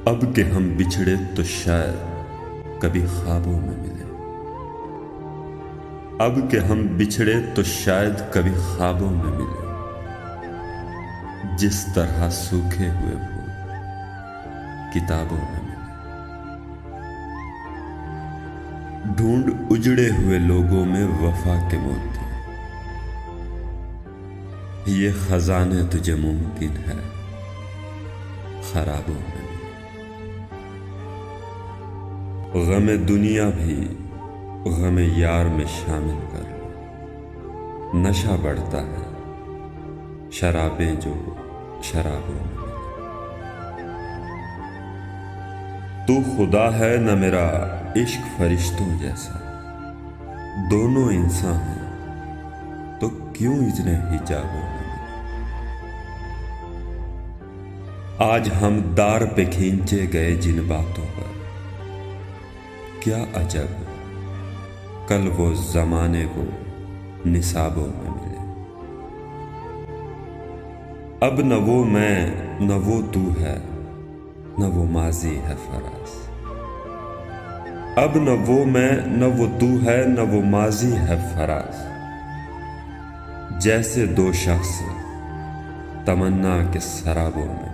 अब के हम बिछड़े तो शायद कभी ख्वाबों में मिले। अब के हम बिछड़े तो शायद कभी ख्वाबों में मिले। जिस तरह सूखे हुए फूल किताबों में मिले। ढूंढ उजड़े हुए लोगों में वफा के मोती। ये खजाने तुझे मुमकिन है खराबों में। गमे दुनिया भी गमे यार में शामिल कर लो। नशा बढ़ता है शराबें जो शराबों में। तू खुदा है न मेरा इश्क फरिश्तों जैसा। दोनों इंसान हैं तो क्यों इतने हिजाबों में। आज हम दार पे खींचे गए जिन बातों पर, क्या अजब कल वो जमाने को निसाबों में मिले। अब न वो मैं न वो तू है न वो माजी है फराज। अब न वो मैं न वो तू है न वो माजी है फराज। जैसे दो शख्स तमन्ना के सराबों में।